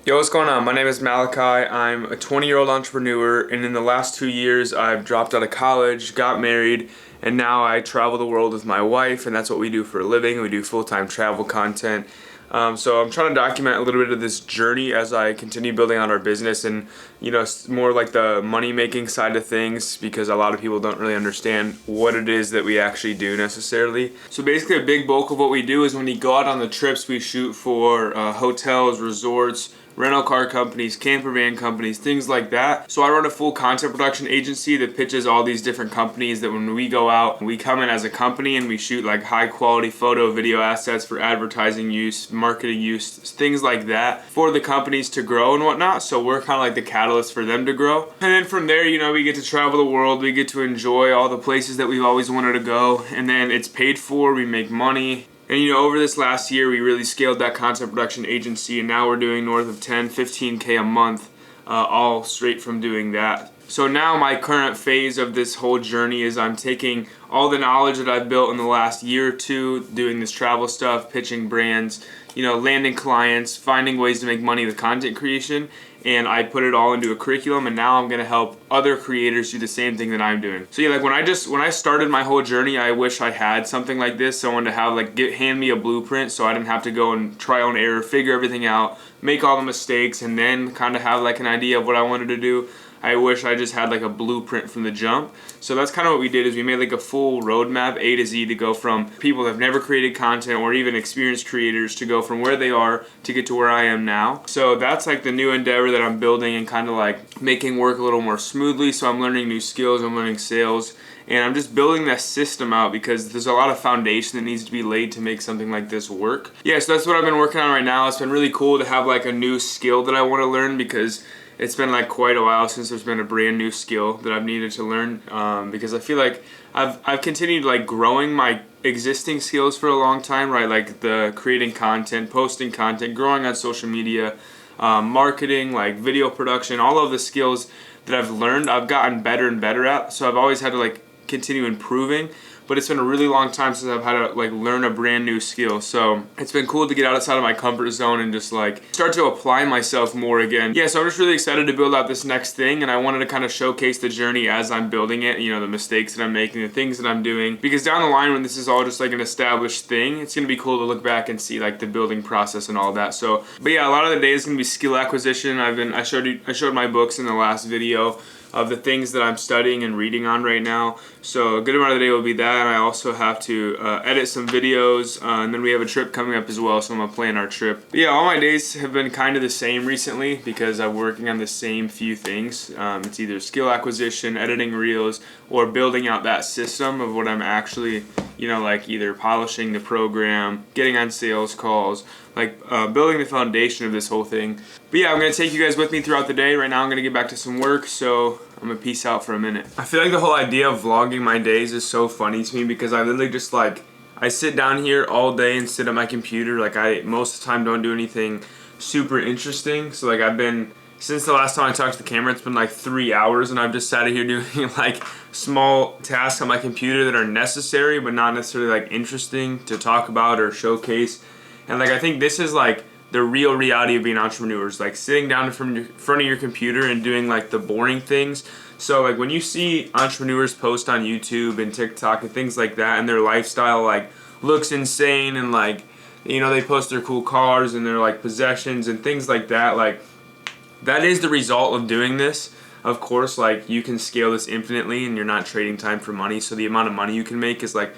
Yo, what's going on? My name is Malachi. I'm a 20-year-old entrepreneur, and in the last 2 years, I've dropped out of college, got married, and now I travel the world with my wife, and that's what we do for a living. We do full-time travel content. So I'm trying to document a little bit of this journey as I continue building out our business and, it's more like the money-making side of things because a lot of people don't really understand what it is that we actually do necessarily. So basically a big bulk of what we do is when we go out on the trips, we shoot for hotels, resorts, rental car companies, camper van companies, things like that. So I run a full content production agency that pitches all these different companies that when we go out, we come in as a company and we shoot like high quality photo, video assets for advertising use, marketing use, things like that for the companies to grow and whatnot. So we're kind of like the catalyst for them to grow. And then from there, we get to travel the world, we get to enjoy all the places that we've always wanted to go. And then it's paid for, we make money. And over this last year, we really scaled that content production agency, and now we're doing north of 10, 15K a month, all straight from doing that. So now my current phase of this whole journey is I'm taking all the knowledge that I've built in the last year or two, doing this travel stuff, pitching brands, landing clients, finding ways to make money with content creation, and I put it all into a curriculum, and now I'm gonna help other creators do the same thing that I'm doing. So like when I started my whole journey, I wish I had something like this, someone to have hand me a blueprint so I didn't have to go and trial and error, figure everything out, make all the mistakes, and then kind of have like an idea of what I wanted to do. I wish I just had like a blueprint from the jump. So that's kind of what we did is we made like a full roadmap A to Z to go from people that have never created content or even experienced creators to go from where they are to get to where I am now. So that's like the new endeavor that I'm building and kind of like making work a little more smoothly. So I'm learning new skills, I'm learning sales, and I'm just building that system out because there's a lot of foundation that needs to be laid to make something like this work. Yeah, so that's what I've been working on right now. It's been really cool to have like a new skill that I want to learn because it's been like quite a while since there's been a brand new skill that I've needed to learn because I feel like I've continued like growing my existing skills for a long time, right? Like the creating content, posting content, growing on social media, marketing, like video production, all of the skills that I've learned, I've gotten better and better at. So I've always had to like continue improving. But it's been a really long time since I've had to like learn a brand new skill. So it's been cool to get outside of my comfort zone and just like start to apply myself more again. Yeah, so I'm just really excited to build out this next thing, and I wanted to kind of showcase the journey as I'm building it, the mistakes that I'm making, the things that I'm doing. Because down the line when this is all just like an established thing, it's gonna be cool to look back and see like the building process and all that. So, but yeah, a lot of the day is gonna be skill acquisition. I showed my books in the last video of the things that I'm studying and reading on right now. So a good amount of the day will be that, and I also have to edit some videos, and then we have a trip coming up as well, so I'm gonna plan our trip. But yeah, all my days have been kind of the same recently because I'm working on the same few things. It's either skill acquisition, editing reels, or building out that system of what I'm actually, like either polishing the program, getting on sales calls, like building the foundation of this whole thing. But yeah, I'm gonna take you guys with me throughout the day. Right now I'm gonna get back to some work, so I'm gonna peace out for a minute. I feel like the whole idea of vlogging my days is so funny to me because I literally just I sit down here all day and sit at my computer. Like I most of the time don't do anything super interesting. So like since the last time I talked to the camera, it's been like 3 hours and I've just sat here doing like small tasks on my computer that are necessary but not necessarily like interesting to talk about or showcase. And like I think this is like the real reality of being entrepreneurs, like sitting down in front of your computer and doing like the boring things. So like when you see entrepreneurs post on YouTube and TikTok and things like that and their lifestyle like looks insane and like they post their cool cars and their like possessions and things like that, like that is the result of doing this. Of course, like you can scale this infinitely and you're not trading time for money, so the amount of money you can make is like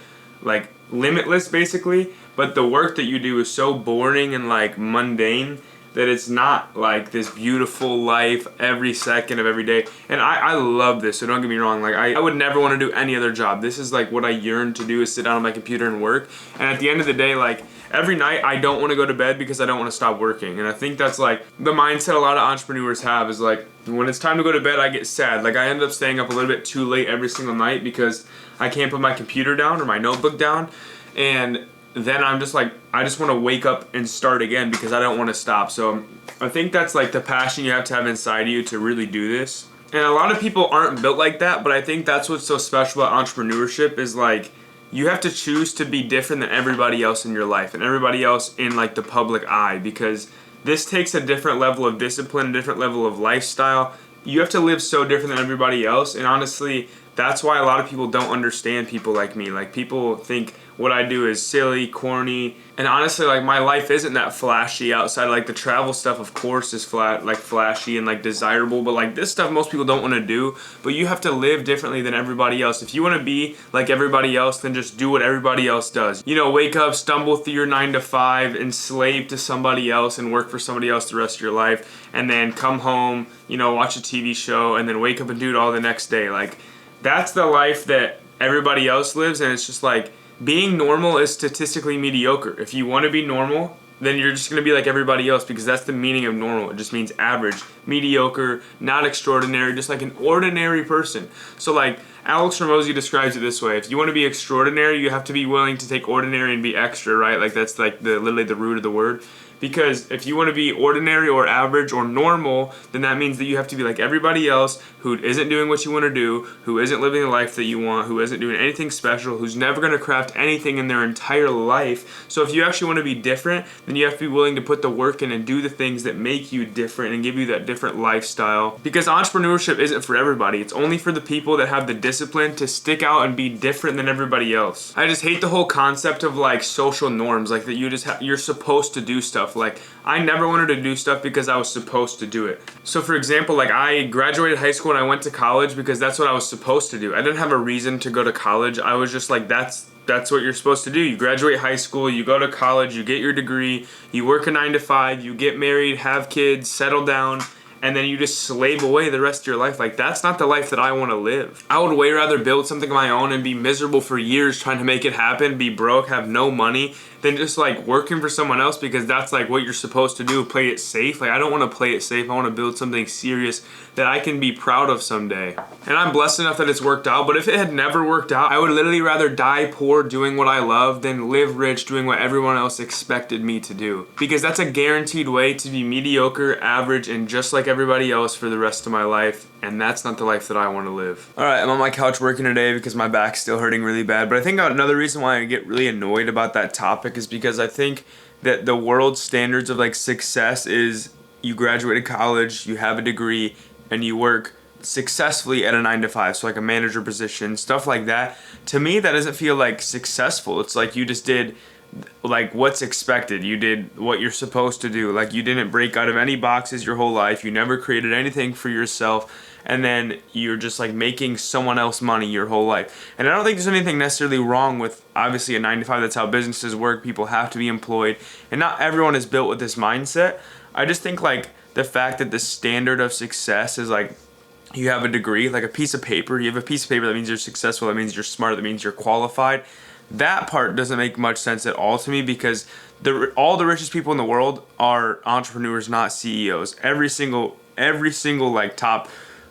limitless basically. But the work that you do is so boring and like mundane that it's not like this beautiful life every second of every day. And I love this, so don't get me wrong. Like I would never want to do any other job. This is like what I yearn to do, is sit down on my computer and work. And at the end of the day, like every night I don't want to go to bed because I don't want to stop working. And I think that's like the mindset a lot of entrepreneurs have, is like when it's time to go to bed I get sad. Like I end up staying up a little bit too late every single night because I can't put my computer down or my notebook down, and then I'm just like, I just want to wake up and start again because I don't want to stop. So I think that's like the passion you have to have inside you to really do this. And a lot of people aren't built like that, but I think that's what's so special about entrepreneurship is like you have to choose to be different than everybody else in your life and everybody else in like the public eye, because this takes a different level of discipline, a different level of lifestyle. You have to live so different than everybody else, and honestly, that's why a lot of people don't understand people like me. Like, people think what I do is silly, corny, and honestly, like, my life isn't that flashy outside. Like, the travel stuff, of course, is flashy and like desirable, but like this stuff most people don't want to do. But you have to live differently than everybody else. If you want to be like everybody else, then just do what everybody else does. You know, wake up, stumble through your 9 to 5, enslaved to somebody else and work for somebody else the rest of your life, and then come home, you know, watch a TV show, and then wake up and do it all the next day. Like, that's the life that everybody else lives, and it's just like, being normal is statistically mediocre. If you want to be normal, then you're just going to be like everybody else, because that's the meaning of normal. It just means average, mediocre, not extraordinary, just like an ordinary person. So like Alex Hormozi describes it this way: if you want to be extraordinary, you have to be willing to take ordinary and be extra, right? Like, that's like literally the root of the word. Because if you want to be ordinary or average or normal, then that means that you have to be like everybody else who isn't doing what you want to do, who isn't living the life that you want, who isn't doing anything special, who's never going to craft anything in their entire life. So if you actually want to be different, then you have to be willing to put the work in and do the things that make you different and give you that different lifestyle. Because entrepreneurship isn't for everybody. It's only for the people that have the discipline to stick out and be different than everybody else. I just hate the whole concept of like social norms, like that you're supposed to do stuff. Like, I never wanted to do stuff because I was supposed to do it. So for example, like, I graduated high school and I went to college because that's what I was supposed to do. I didn't have a reason to go to college. I was just like, that's what you're supposed to do. You graduate high school, you go to college, you get your degree, you work a 9 to 5, you get married, have kids, settle down, and then you just slave away the rest of your life. Like, that's not the life that I want to live. I would way rather build something of my own and be miserable for years trying to make it happen, be broke, have no money, than just like working for someone else because that's like what you're supposed to do, play it safe. Like, I don't want to play it safe. I want to build something serious that I can be proud of someday. And I'm blessed enough that it's worked out, but if it had never worked out, I would literally rather die poor doing what I love than live rich doing what everyone else expected me to do. Because that's a guaranteed way to be mediocre, average, and just like everybody else for the rest of my life. And that's not the life that I want to live. Alright, I'm on my couch working today because my back's still hurting really bad. But I think another reason why I get really annoyed about that topic is because I think that the world's standards of like success is you graduated college, you have a degree, and you work successfully at a 9 to 5, so like a manager position, stuff like that. To me, that doesn't feel like successful. It's like you just did like what's expected. You did what you're supposed to do. Like, you didn't break out of any boxes your whole life. You never created anything for yourself. And then you're just like making someone else money your whole life. And I don't think there's anything necessarily wrong with obviously a 9 to 5. That's how businesses work. People have to be employed. And not everyone is built with this mindset. I just think like the fact that the standard of success is like you have a degree, like a piece of paper. You have a piece of paper, that means you're successful, that means you're smart, that means you're qualified. That part doesn't make much sense at all to me because all the richest people in the world are entrepreneurs, not CEOs. Every single like top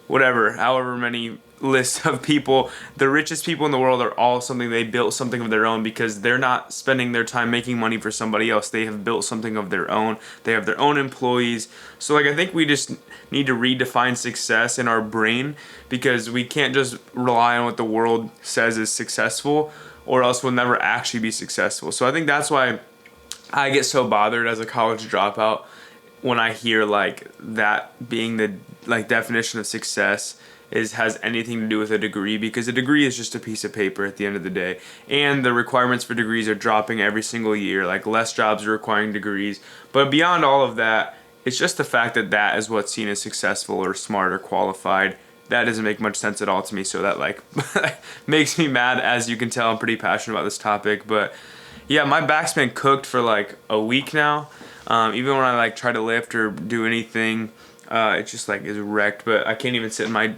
whatever, however many lists of people, the richest people in the world are all they built something of their own because they're not spending their time making money for somebody else. They have built something of their own. They have their own employees. So like, I think we just need to redefine success in our brain because we can't just rely on what the world says is successful, or else we'll never actually be successful. So I think that's why I get so bothered as a college dropout when I hear like that being the like definition of success has anything to do with a degree, because a degree is just a piece of paper at the end of the day. And the requirements for degrees are dropping every single year. Like, less jobs are requiring degrees. But beyond all of that, it's just the fact that that is what's seen as successful or smart or qualified. That doesn't make much sense at all to me, so that like makes me mad. As you can tell, I'm pretty passionate about this topic. But yeah, my back's been cooked for like a week now. Even when I like try to lift or do anything, it just like is wrecked. But I can't even sit in my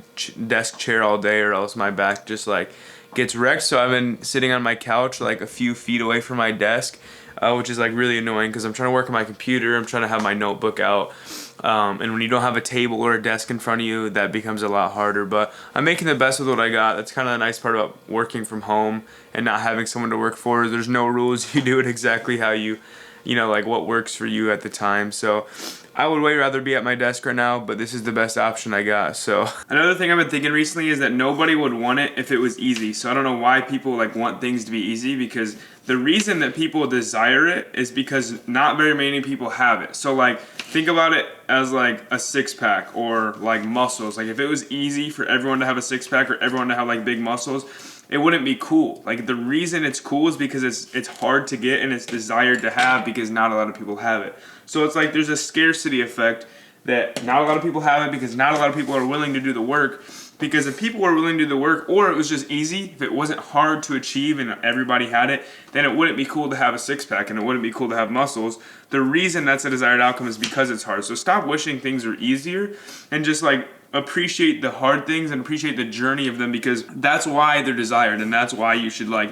desk chair all day, or else my back just like gets wrecked. So I've been sitting on my couch like a few feet away from my desk, which is like really annoying because I'm trying to work on my computer. I'm trying to have my notebook out. And when you don't have a table or a desk in front of you, that becomes a lot harder. But I'm making the best with what I got. That's kind of the nice part about working from home and not having someone to work for. There's no rules. You do it exactly how you know, like what works for you at the time. So I would way rather be at my desk right now, but this is the best option I got. So another thing I've been thinking recently is that nobody would want it if it was easy. So I don't know why people like want things to be easy, because the reason that people desire it is because not very many people have it. So like, think about it as like a six pack or like muscles. Like if it was easy for everyone to have a six pack or everyone to have like big muscles, it wouldn't be cool. Like the reason it's cool is because it's hard to get and it's desired to have because not a lot of people have it. So it's like there's a scarcity effect that not a lot of people have it because not a lot of people are willing to do the work. Because if people were willing to do the work, or it was just easy, if it wasn't hard to achieve and everybody had it, then it wouldn't be cool to have a six pack and it wouldn't be cool to have muscles. The reason that's a desired outcome is because it's hard. So stop wishing things were easier and just like appreciate the hard things and appreciate the journey of them, because that's why they're desired and that's why you should like,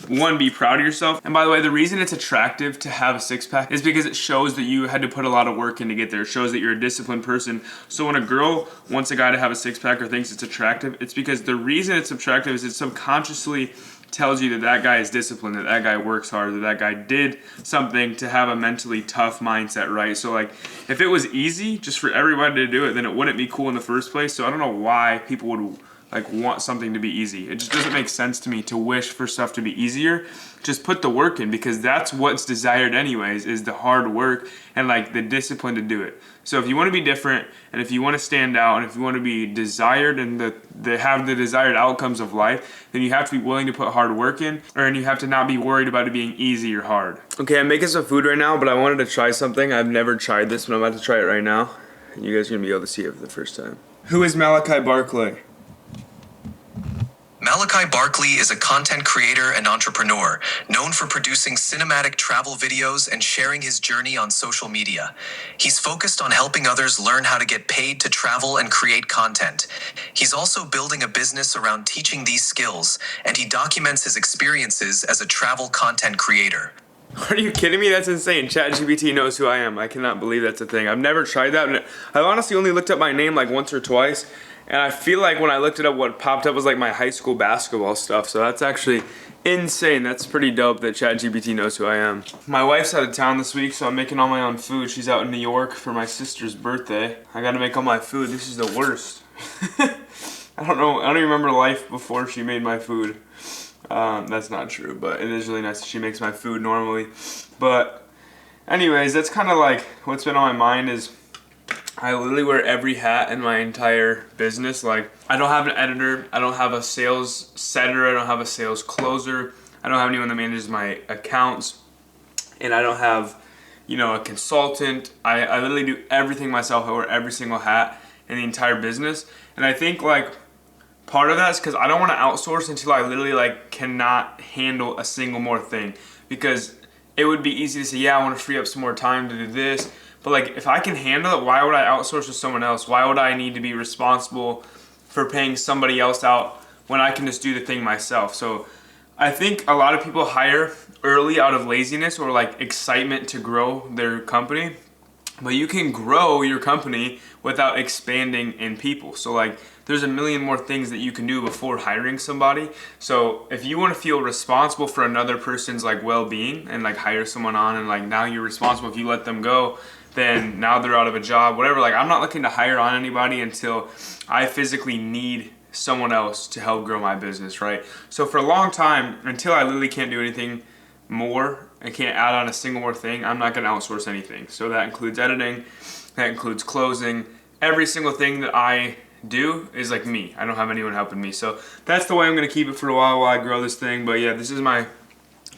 one, be proud of yourself. And by the way, the reason it's attractive to have a six pack is because it shows that you had to put a lot of work in to get there. It shows that you're a disciplined person. So when a girl wants a guy to have a six pack or thinks it's attractive, it's because the reason it's attractive is it subconsciously tells you that that guy is disciplined, that that guy works hard, that that guy did something to have a mentally tough mindset, right? So like if it was easy just for everybody to do it, then it wouldn't be cool in the first place. So I don't know why people would like want something to be easy. It just doesn't make sense to me to wish for stuff to be easier. Just put the work in, because that's what's desired anyways, is the hard work and like the discipline to do it. So if you want to be different and if you want to stand out and if you want to be desired and have the desired outcomes of life, then you have to be willing to put hard work in, and you have to not be worried about it being easy or hard. Okay, I'm making some food right now, but I wanted to try something. I've never tried this, but I'm about to try it right now. You guys are going to be able to see it for the first time. Who is Malachi Barclay? Malachi Barclay is a content creator and entrepreneur known for producing cinematic travel videos and sharing his journey on social media. He's focused on helping others learn how to get paid to travel and create content. He's also building a business around teaching these skills, and he documents his experiences as a travel content creator. Are you kidding me? That's insane. ChatGPT knows who I am. I cannot believe that's a thing. I've never tried that. I've honestly only looked up my name like once or twice. And I feel like when I looked it up, what popped up was like my high school basketball stuff. So that's actually insane. That's pretty dope that ChatGPT knows who I am. My wife's out of town this week, so I'm making all my own food. She's out in New York for my sister's birthday. I gotta make all my food. This is the worst. I don't know. I don't even remember life before she made my food. That's not true, but it is really nice that she makes my food normally. But anyways, that's kind of like what's been on my mind is I literally wear every hat in my entire business. Like, I don't have an editor, I don't have a sales setter, I don't have a sales closer, I don't have anyone that manages my accounts, and I don't have, you know, a consultant. I literally do everything myself. I wear every single hat in the entire business. And I think like part of that is because I don't want to outsource until I literally like cannot handle a single more thing. Because it would be easy to say, yeah, I want to free up some more time to do this. But like, if I can handle it, why would I outsource to someone else? Why would I need to be responsible for paying somebody else out when I can just do the thing myself? So I think a lot of people hire early out of laziness or like excitement to grow their company. But you can grow your company without expanding in people. So like, there's a million more things that you can do before hiring somebody. So if you want to feel responsible for another person's like well-being and like hire someone on and like now you're responsible, if you let them go, then now they're out of a job, whatever. Like, I'm not looking to hire on anybody until I physically need someone else to help grow my business, right? So for a long time, until I literally can't do anything more, I can't add on a single more thing, I'm not gonna outsource anything. So that includes editing, that includes closing. Every single thing that I do is like me. I don't have anyone helping me. So that's the way I'm gonna keep it for a while I grow this thing. But yeah, this is my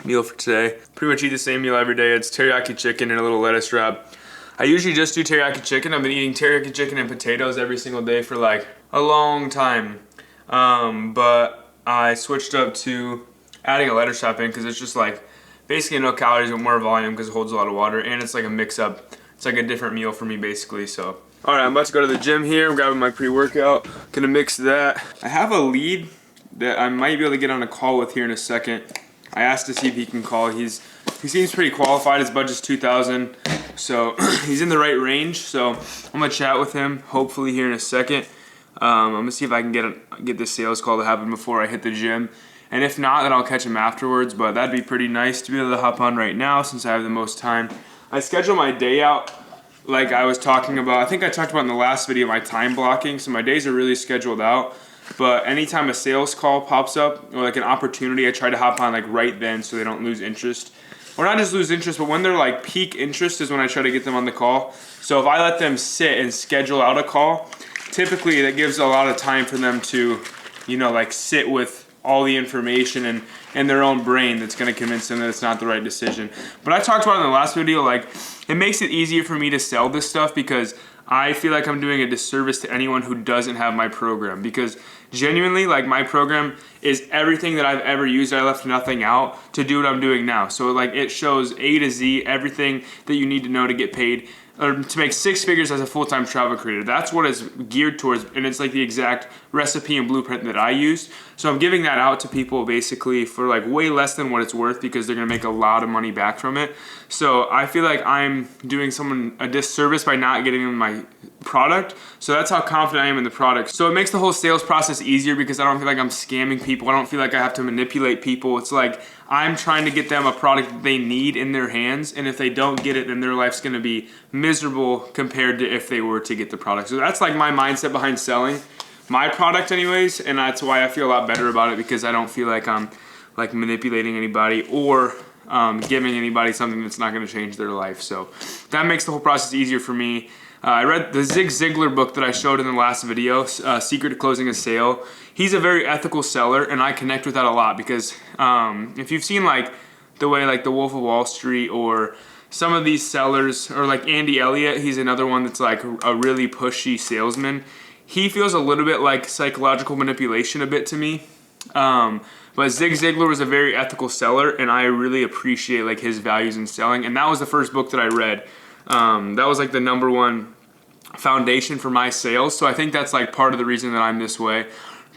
meal for today. Pretty much eat the same meal every day. It's teriyaki chicken and a little lettuce wrap. I usually just do teriyaki chicken. I've been eating teriyaki chicken and potatoes every single day for like a long time. But I switched up to adding a lettuce wrap in because it's just like basically no calories but more volume because it holds a lot of water, and it's like a mix up. It's like a different meal for me basically. So alright, I'm about to go to the gym here. I'm grabbing my pre-workout. Gonna mix that. I have a lead that I might be able to get on a call with here in a second. I asked to see if he can call. He seems pretty qualified. His budget's $2,000, so he's in the right range. So I'm gonna chat with him hopefully here in a second. I'm gonna see if I can get this sales call to happen before I hit the gym. And if not, then I'll catch him afterwards. But that'd be pretty nice to be able to hop on right now since I have the most time. I schedule my day out like I was talking about. I think I talked about in the last video my time blocking. So my days are really scheduled out. But anytime a sales call pops up or like an opportunity, I try to hop on like right then so they don't lose interest. or not just lose interest, but when they're like peak interest is when I try to get them on the call. So if I let them sit and schedule out a call, typically that gives a lot of time for them to, you know, like sit with all the information and in their own brain that's going to convince them that it's not the right decision. But I talked about in the last video, like it makes it easier for me to sell this stuff because I feel like I'm doing a disservice to anyone who doesn't have my program, because genuinely, like, my program is everything that I've ever used. I left nothing out to do what I'm doing now. So like it shows A to Z, everything that you need to know to get paid or to make 6 figures as a full-time travel creator. That's what it's geared towards, and it's like the exact recipe and blueprint that I used. So I'm giving that out to people basically for like way less than what it's worth, because they're gonna make a lot of money back from it. So I feel like I'm doing someone a disservice by not getting them my product. So that's how confident I am in the product. So it makes the whole sales process easier because I don't feel like I'm scamming people. I don't feel like I have to manipulate people. It's like I'm trying to get them a product that they need in their hands, and if they don't get it, then their life's gonna be miserable compared to if they were to get the product. So that's like my mindset behind selling my product anyways, and that's why I feel a lot better about it, because I don't feel like I'm like manipulating anybody or giving anybody something that's not gonna change their life. So that makes the whole process easier for me. I read the Zig Ziglar book that I showed in the last video, Secret to Closing a Sale. He's a very ethical seller, and I connect with that a lot because if you've seen like the way like the Wolf of Wall Street or some of these sellers, or like Andy Elliott, he's another one that's like a really pushy salesman. He feels a little bit like psychological manipulation a bit to me. But Zig Ziglar was a very ethical seller, and I really appreciate like his values in selling. And that was the first book that I read. That was like the #1 foundation for my sales. So I think that's like part of the reason that I'm this way.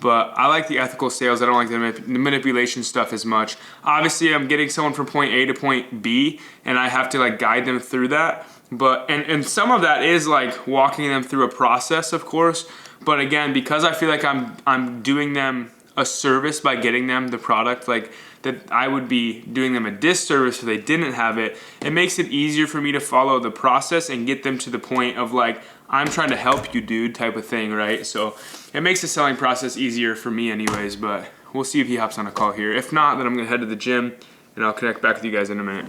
But I like the ethical sales. I don't like the manipulation stuff as much. Obviously, I'm getting someone from point A to point B, and I have to like guide them through that. But and some of that is like walking them through a process, of course. But again, because I feel like I'm doing them a service by getting them the product, like that I would be doing them a disservice if they didn't have it. It makes it easier for me to follow the process and get them to the point of like, I'm trying to help you, dude, type of thing, right? So it makes the selling process easier for me anyways, but we'll see if he hops on a call here. If not, then I'm gonna head to the gym and I'll connect back with you guys in a minute.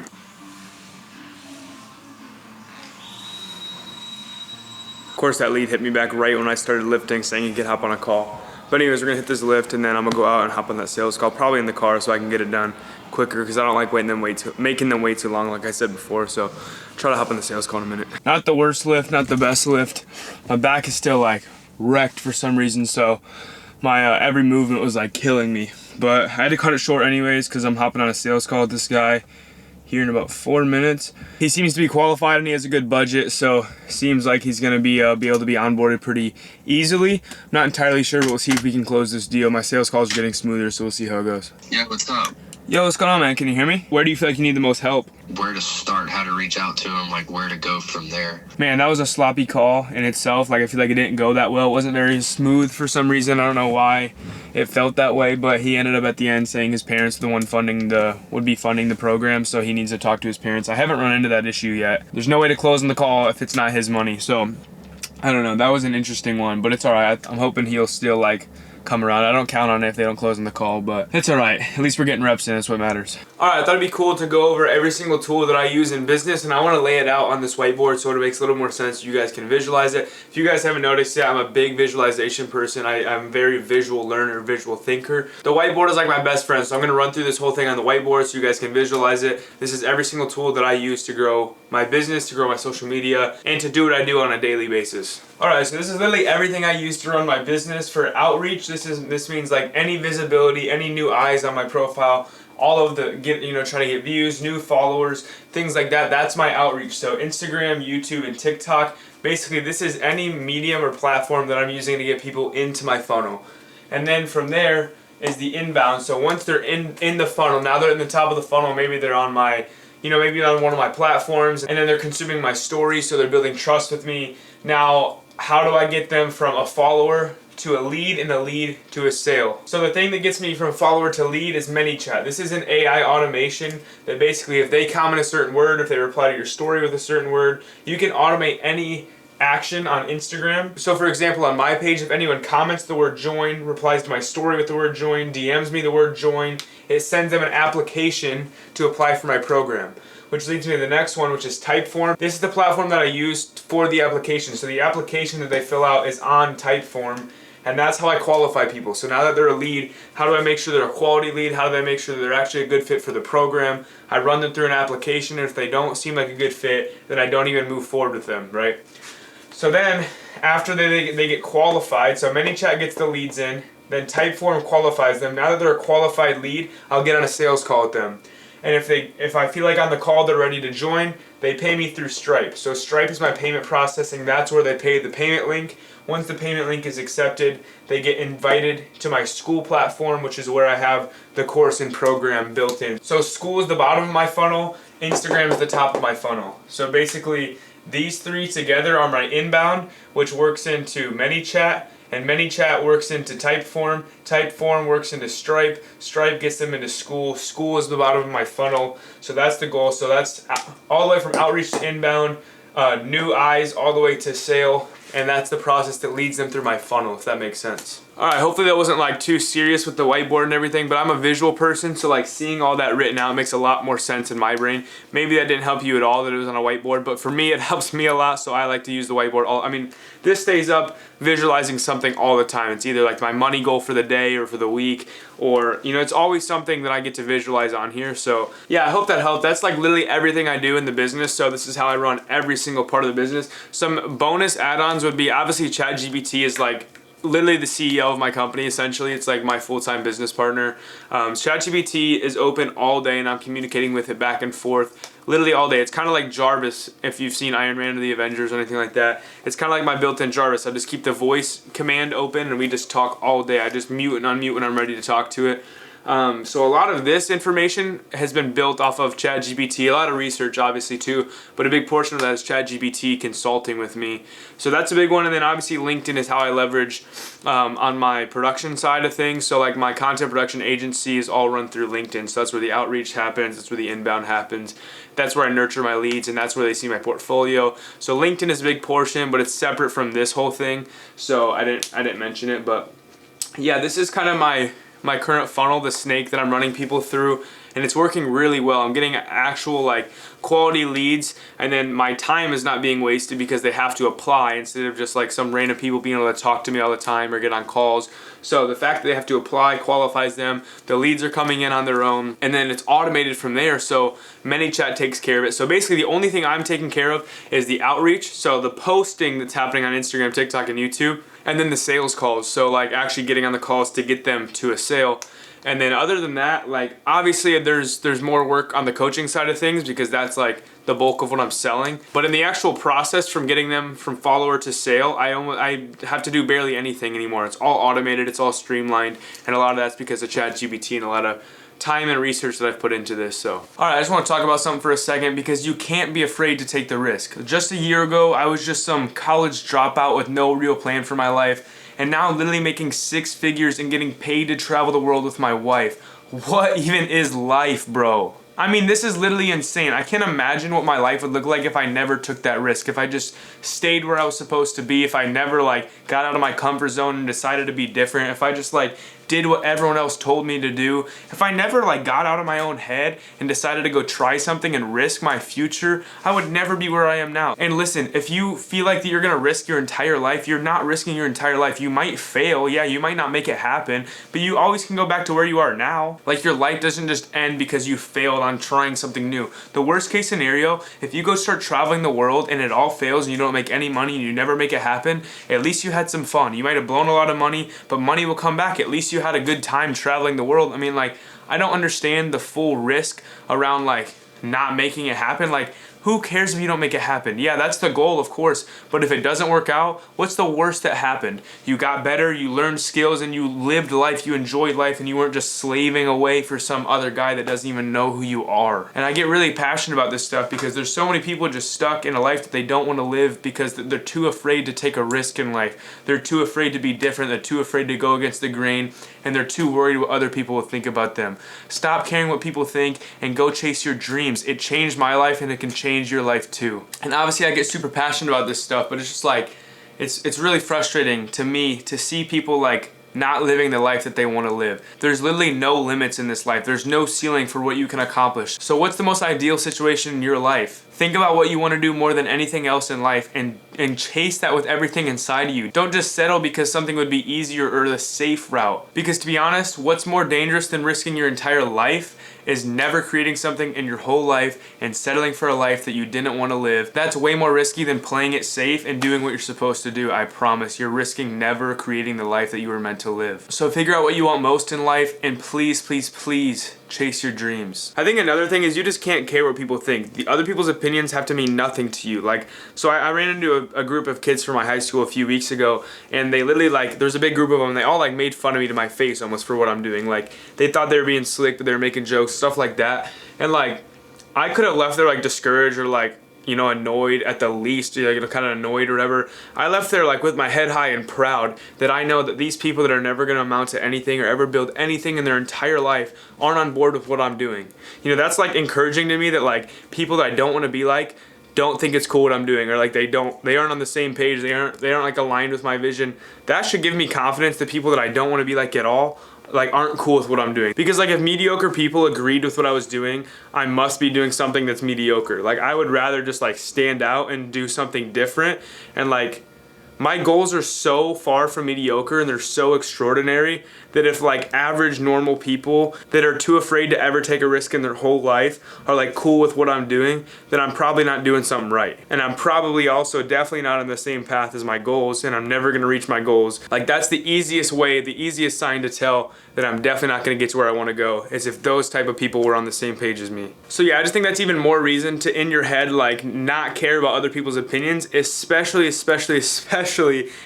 Of course, that lead hit me back right when I started lifting, saying he could hop on a call. But anyways, we're gonna hit this lift and then I'm gonna go out and hop on that sales call, probably in the car, so I can get it done quicker, because I don't like making them wait too long, like I said before. So try to hop on the sales call in a minute. Not the worst lift, not the best lift. My back is still like wrecked for some reason, so my every movement was like killing me. But I had to cut it short anyways, because I'm hopping on a sales call with this guy here in about 4 minutes. He seems to be qualified and he has a good budget, so seems like he's gonna be able to be onboarded pretty easily. I'm not entirely sure, but we'll see if we can close this deal. My sales calls are getting smoother, so we'll see how it goes. Yeah, what's up? Yo, what's going on, man? Can you hear me? Where do you feel like you need the most help? Where to start, how to reach out to him, like where to go from there. Man, that was a sloppy call in itself. Like, I feel like it didn't go that well. It wasn't very smooth for some reason. I don't know why it felt that way, but he ended up at the end saying his parents are the one would be funding the program, so he needs to talk to his parents. I haven't run into that issue yet. There's no way to close on the call if it's not his money, so I don't know. That was an interesting one, but it's all right. I'm hoping he'll still like come around. I don't count on it if they don't close on the call, but it's all right. At least we're getting reps in. That's what matters. All right, I thought it'd be cool to go over every single tool that I use in business, and I want to lay it out on this whiteboard so it makes a little more sense. You guys can visualize it. If you guys haven't noticed yet, I'm a big visualization person. I'm a very visual learner, visual thinker. The whiteboard is like my best friend, so I'm going to run through this whole thing on the whiteboard so you guys can visualize it. This is every single tool that I use to grow my business, to grow my social media, and to do what I do on a daily basis. Alright, so this is literally everything I use to run my business. For outreach, this means like any visibility, any new eyes on my profile, all of the trying to get views, new followers, things like that. That's my outreach. So Instagram, YouTube, and TikTok. Basically, this is any medium or platform that I'm using to get people into my funnel. And then from there is the inbound. So once they're in the funnel, now they're in the top of the funnel, maybe they're on my maybe on one of my platforms, and then they're consuming my stories, so they're building trust with me. Now, how do I get them from a follower to a lead, and a lead to a sale? So the thing that gets me from follower to lead is ManyChat. This is an AI automation that basically, if they comment a certain word, if they reply to your story with a certain word, you can automate any action on Instagram. So for example, on my page, if anyone comments the word join, replies to my story with the word join, DMs me the word join, it sends them an application to apply for my program. Which leads me to the next one, which is Typeform. This is the platform that I use for the application. So the application that they fill out is on Typeform, and that's how I qualify people. So now that they're a lead, how do I make sure they're a quality lead? How do I make sure that they're actually a good fit for the program? I run them through an application, and if they don't seem like a good fit, then I don't even move forward with them, right? So then, after they get qualified, so ManyChat gets the leads in, then Typeform qualifies them. Now that they're a qualified lead, I'll get on a sales call with them. And if I feel like on the call they're ready to join, they pay me through Stripe. So Stripe is my payment processing. That's where they pay the payment link. Once the payment link is accepted, they get invited to my school platform, which is where I have the course and program built in. So school is the bottom of my funnel, Instagram is the top of my funnel. So basically, these three together are my inbound, which works into ManyChat, and ManyChat works into Typeform. Typeform works into Stripe. Stripe gets them into school. School is the bottom of my funnel. So that's the goal. So that's all the way from outreach to inbound, new eyes, all the way to sale. And that's the process that leads them through my funnel, if that makes sense. Alright, hopefully that wasn't like too serious with the whiteboard and everything, but I'm a visual person, so like seeing all that written out makes a lot more sense in my brain. Maybe that didn't help you at all that it was on a whiteboard, but for me it helps me a lot, so I like to use the whiteboard. This stays up visualizing something all the time. It's either like my money goal for the day or for the week, or it's always something that I get to visualize on here. So yeah, I hope that helped. That's like literally everything I do in the business, so this is how I run every single part of the business. Some bonus add-ons would be, obviously ChatGPT is like literally the CEO of my company, essentially. It's like my full-time business partner. ChatGPT is open all day, and I'm communicating with it back and forth literally all day. It's kind of like Jarvis, if you've seen Iron Man or the Avengers or anything like that. It's kind of like my built-in Jarvis. I just keep the voice command open, and we just talk all day. I just mute and unmute when I'm ready to talk to it. So a lot of this information has been built off of ChatGPT, a lot of research obviously too, but a big portion of that is ChatGPT consulting with me. So that's a big one, and then obviously LinkedIn is how I leverage on my production side of things. So like my content production agency is all run through LinkedIn, so that's where the outreach happens, that's where the inbound happens, that's where I nurture my leads, and that's where they see my portfolio. So LinkedIn is a big portion, but it's separate from this whole thing, so I didn't mention it, but yeah, this is kind of my current funnel, the snake that I'm running people through, and it's working really well. I'm getting actual like quality leads, and then my time is not being wasted because they have to apply instead of just like some random people being able to talk to me all the time or get on calls. So the fact that they have to apply qualifies them. The leads are coming in on their own, and then it's automated from there. So ManyChat takes care of it. So basically the only thing I'm taking care of is the outreach, so the posting that's happening on Instagram, TikTok, and YouTube, and then the sales calls. So like actually getting on the calls to get them to a sale. And then other than that, like obviously there's more work on the coaching side of things because that's like the bulk of what I'm selling. But in the actual process from getting them from follower to sale, I have to do barely anything anymore. It's all automated, it's all streamlined, and a lot of that's because of ChatGPT and a lot of time and research that I've put into this. So alright, I just want to talk about something for a second, because you can't be afraid to take the risk. Just a year ago, I was just some college dropout with no real plan for my life. And now I'm literally making 6 figures and getting paid to travel the world with my wife. What even is life, bro? I mean, this is literally insane. I can't imagine what my life would look like if I never took that risk. If I just stayed where I was supposed to be. If I never like got out of my comfort zone and decided to be different. If I just like did what everyone else told me to do. If I never like got out of my own head and decided to go try something and risk my future, I would never be where I am now. And listen, if you feel like that you're gonna risk your entire life, you're not risking your entire life. You might fail, yeah, you might not make it happen, but you always can go back to where you are now. Like your life doesn't just end because you failed on trying something new. The worst case scenario, if you go start traveling the world and it all fails and you don't make any money and you never make it happen, at least you had some fun. You might have blown a lot of money, but money will come back. At least you had a good time traveling the world. I mean, like, I don't understand the full risk around like not making it happen. Like, who cares if you don't make it happen? Yeah, that's the goal, of course, but if it doesn't work out, what's the worst that happened? You got better, you learned skills, and you lived life, you enjoyed life, and you weren't just slaving away for some other guy that doesn't even know who you are. And I get really passionate about this stuff because there's so many people just stuck in a life that they don't want to live because they're too afraid to take a risk in life. They're too afraid to be different, they're too afraid to go against the grain, and they're too worried what other people will think about them. Stop caring what people think and go chase your dreams. It changed my life, and it can change change your life too. And obviously I get super passionate about this stuff, but it's just like, it's really frustrating to me to see people like not living the life that they want to live. There's literally no limits in this life. There's no ceiling for what you can accomplish. So what's the most ideal situation in your life? Think about what you want to do more than anything else in life and chase that with everything inside of you. Don't just settle because something would be easier or the safe route. Because to be honest, what's more dangerous than risking your entire life is never creating something in your whole life and settling for a life that you didn't want to live. That's way more risky than playing it safe and doing what you're supposed to do. I promise. You're risking never creating the life that you were meant to live. So figure out what you want most in life and please, please, please chase your dreams. I think another thing is you just can't care what people think. The other people's opinions have to mean nothing to you. Like, so I ran into a group of kids from my high school a few weeks ago, and they literally like, there's a big group of them, and they all like made fun of me to my face almost for what I'm doing. Like, they thought they were being slick, but they were making jokes, stuff like that. And like, I could have left there like discouraged or like, you know, annoyed at the least, like kind of annoyed or whatever. I left there like with my head high and proud that I know that these people that are never going to amount to anything or ever build anything in their entire life aren't on board with what I'm doing. You know, that's like encouraging to me that like people that I don't want to be like don't think it's cool what I'm doing, or like they aren't on the same page, they aren't like aligned with my vision. That should give me confidence that people that I don't want to be like at all like aren't cool with what I'm doing. Because like if mediocre people agreed with what I was doing, I must be doing something that's mediocre. Like I would rather just like stand out and do something different. And like my goals are so far from mediocre and they're so extraordinary that if like average normal people that are too afraid to ever take a risk in their whole life are like cool with what I'm doing, then I'm probably not doing something right. And I'm probably also definitely not on the same path as my goals, and I'm never gonna reach my goals. Like that's the easiest way, the easiest sign to tell that I'm definitely not gonna get to where I wanna go is if those type of people were on the same page as me. So yeah, I just think that's even more reason to in your head like not care about other people's opinions, especially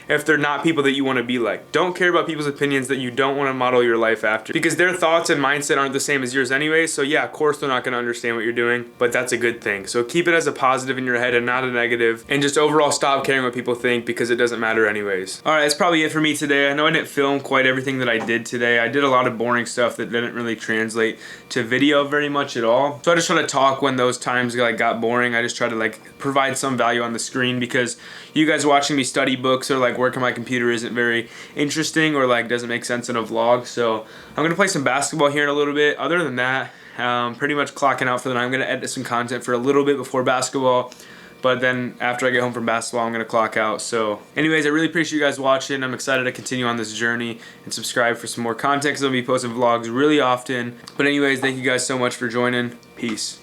if they're not people that you wanna be like. Don't care about people's opinions that you don't want to model your life after, because their thoughts and mindset aren't the same as yours anyway. So yeah, of course they're not going to understand what you're doing, but that's a good thing. So keep it as a positive in your head and not a negative, and just overall stop caring what people think because it doesn't matter anyways. All right, that's probably it for me today. I know I didn't film quite everything that I did today. I did a lot of boring stuff that didn't really translate to video very much at all. So I just try to talk when those times like got boring. I just try to like provide some value on the screen, because you guys watching me study books or like work on my computer isn't very interesting or like doesn't make sense in a vlog. So I'm gonna play some basketball here in a little bit. Other than that, pretty much clocking out for the night. I'm gonna edit some content for a little bit before basketball, but then after I get home from basketball, I'm gonna clock out. So anyways, I really appreciate you guys watching. I'm excited to continue on this journey, and subscribe for some more content because I'll be posting vlogs really often. But anyways, thank you guys so much for joining. Peace.